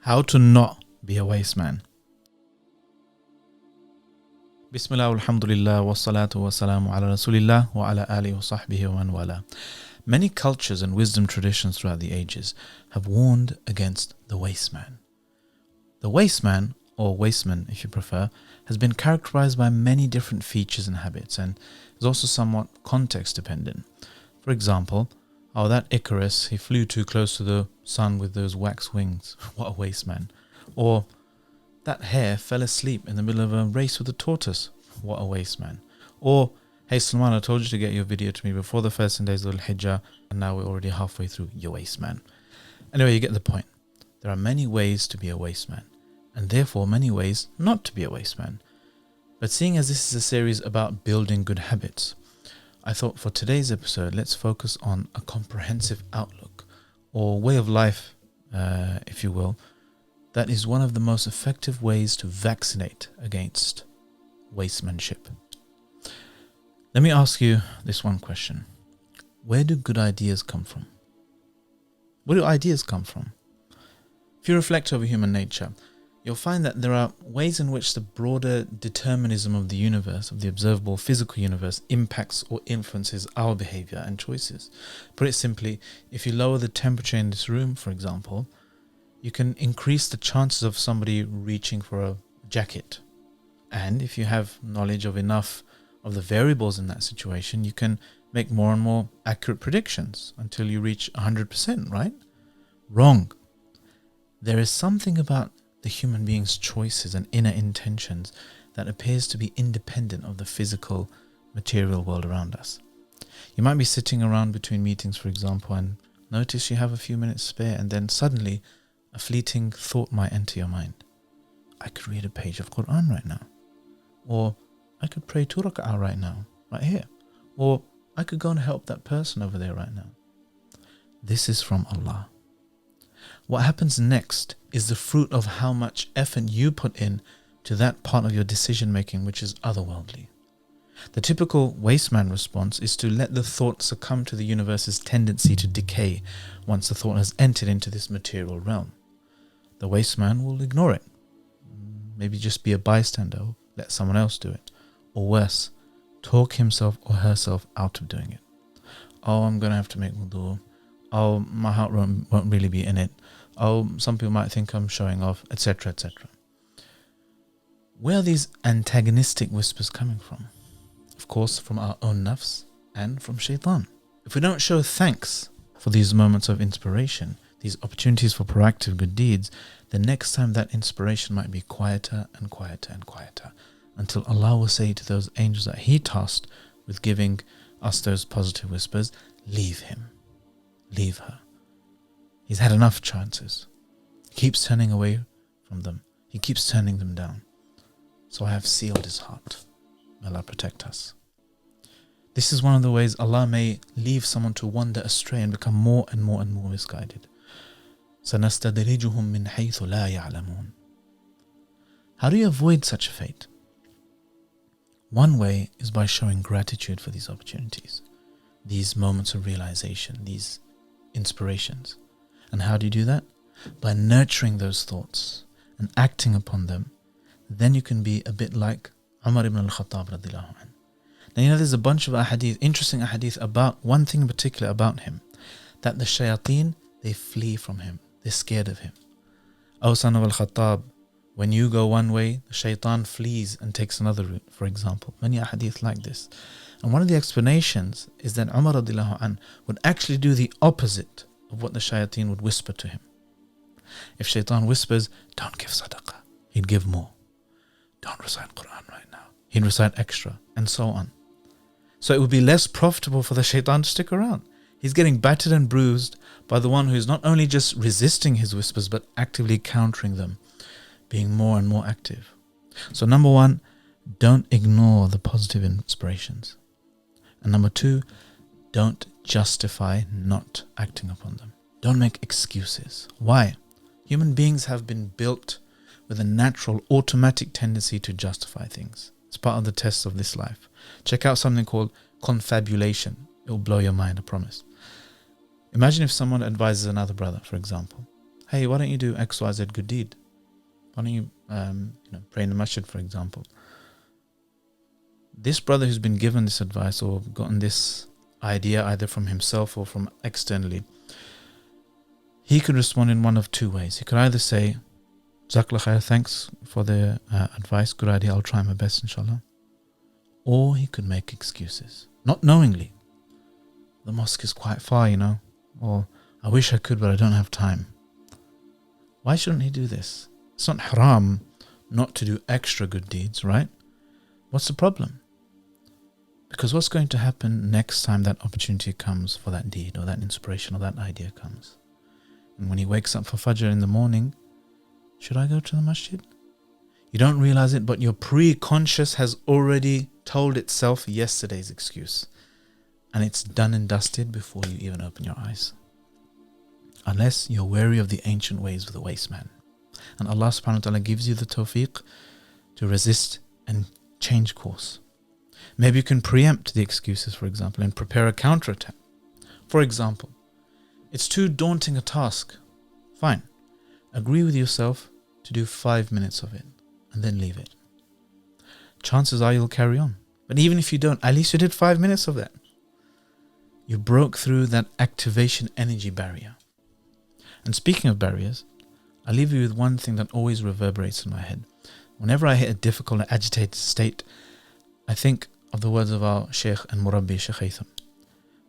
How to not be a waste man. Bismillah, alhamdulillah, wa salatu wa salamu ala rasulillah wa ala alihi wa sahbihi wa man wala. Many cultures and wisdom traditions throughout the ages have warned against the waste man. The waste man, or wasteman if you prefer, has been characterized by many different features and habits and is also somewhat context dependent. For example, that Icarus, he flew too close to the sun with those wax wings. What a waste man. Or that hare fell asleep in the middle of a race with a tortoise. What a waste man. Or, hey Salman, I told you to get your video to me before the first 10 days of Dhul Hijjah, and now we're already halfway through. You waste man. Anyway, you get the point. There are many ways to be a waste man, and therefore many ways not to be a waste man. But seeing as this is a series about building good habits, I thought for today's episode, let's focus on a comprehensive outlook, or way of life, if you will, that is one of the most effective ways to vaccinate against wastemanship. Let me ask you this one question. Where do good ideas come from? Where do ideas come from? If you reflect over human nature, you'll find that there are ways in which the broader determinism of the universe, of the observable physical universe, impacts or influences our behavior and choices. Put it simply, if you lower the temperature in this room, for example, you can increase the chances of somebody reaching for a jacket. And if you have knowledge of enough of the variables in that situation, you can make more and more accurate predictions until you reach 100%, right? Wrong. There is something about the human being's choices and inner intentions that appears to be independent of the physical, material world around us. You might be sitting around between meetings, for example, and notice you have a few minutes spare, and then suddenly a fleeting thought might enter your mind. I could read a page of Quran right now. Or I could pray 2 rak'ah right now, right here. Or I could go and help that person over there right now. This is from Allah. What happens next is the fruit of how much effort you put in to that part of your decision making which is otherworldly. The typical wasteman response is to let the thought succumb to the universe's tendency to decay once the thought has entered into this material realm. The wasteman will ignore it. Maybe just be a bystander, or let someone else do it. Or worse, talk himself or herself out of doing it. Oh, I'm going to have to make wudu. Oh, my heart won't really be in it. Oh, some people might think I'm showing off, etc., etc. Where are these antagonistic whispers coming from? Of course, from our own nafs and from shaitan. If we don't show thanks for these moments of inspiration, these opportunities for proactive good deeds, the next time that inspiration might be quieter and quieter and quieter, until Allah will say to those angels that He tasked with giving us those positive whispers, leave him, leave her. He's had enough chances. He keeps turning away from them. He keeps turning them down. So I have sealed his heart. May Allah protect us. This is one of the ways Allah may leave someone to wander astray and become more and more and more misguided. سَنَسْتَدْرِجُهُمْ مِنْ حَيْثُ لَا يَعْلَمُونَ. How do you avoid such a fate? One way is by showing gratitude for these opportunities, these moments of realization, these inspirations. And how do you do that? By nurturing those thoughts and acting upon them. Then you can be a bit like Umar ibn al-Khattab radiyallahu anhu. Now there's a bunch of ahadith, interesting ahadith about one thing in particular about him, that the shayateen, they flee from him. They're scared of him. O son of al-Khattab, when you go one way, the shaitan flees and takes another route, for example. Many ahadith like this. And one of the explanations is that Umar radiyallahu anhu would actually do the opposite of what the shayateen would whisper to him. If shaitan whispers, don't give sadaqah, he'd give more. Don't recite Quran right now, he'd recite extra, and so on. So it would be less profitable for the shaitan to stick around. He's getting battered and bruised by the one who is not only just resisting his whispers, but actively countering them, being more and more active. So number one, don't ignore the positive inspirations. And number two, don't justify not acting upon them. Don't make excuses. Why? Human beings have been built with a natural, automatic tendency to justify things. It's part of the tests of this life. Check out something called confabulation. It will blow your mind, I promise. Imagine if someone advises another brother, for example, hey, why don't you do X, Y, Z good deed? Why don't you, pray in the masjid, for example? This brother who's been given this advice or gotten this idea either from himself or from externally, he could respond in one of two ways. He could either say, Jazakallah khair, thanks for the advice, good idea, I'll try my best inshallah. Or he could make excuses, not knowingly. The mosque is quite far, or I wish I could but I don't have time. Why shouldn't he do this? It's not haram not to do extra good deeds, right? What's the problem? Because what's going to happen next time that opportunity comes for that deed or that inspiration or that idea comes? And when he wakes up for Fajr in the morning, should I go to the masjid? You don't realize it, but your pre-conscious has already told itself yesterday's excuse. And it's done and dusted before you even open your eyes. Unless you're wary of the ancient ways of the wasteman. And Allah subhanahu wa ta'ala gives you the tawfiq to resist and change course. Maybe you can preempt the excuses, for example, and prepare a counterattack. For example, it's too daunting a task. Fine. Agree with yourself to do 5 minutes of it and then leave it. Chances are you'll carry on. But even if you don't, at least you did 5 minutes of that. You broke through that activation energy barrier. And speaking of barriers, I'll leave you with one thing that always reverberates in my head. Whenever I hit a difficult and agitated state, I think of the words of our Shaykh and Murabbi, Shaykh Haytham,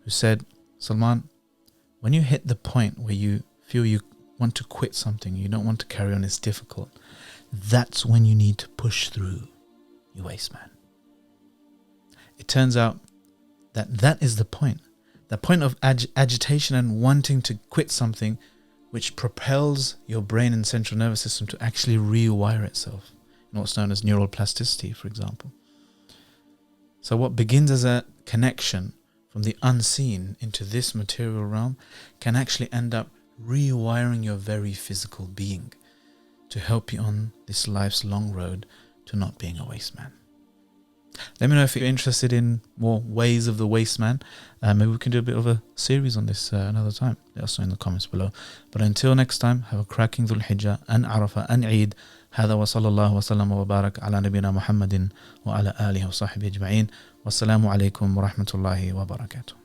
who said, Salman, when you hit the point where you feel you want to quit something, you don't want to carry on, it's difficult, that's when you need to push through, you waste man. It turns out that is the point. The point of agitation and wanting to quit something, which propels your brain and central nervous system to actually rewire itself in what's known as neural plasticity, for example. So what begins as a connection from the unseen into this material realm can actually end up rewiring your very physical being to help you on this life's long road to not being a waste man. Let me know if you're interested in more ways of the waste man. Maybe we can do a bit of a series on this another time. Let us know in the comments below. But until next time, have a cracking Dhul Hijjah and Arafah and Eid. هذا وصلى الله وسلم وبارك على نبينا محمد وعلى آله وصحبه أجمعين والسلام عليكم ورحمة الله وبركاته.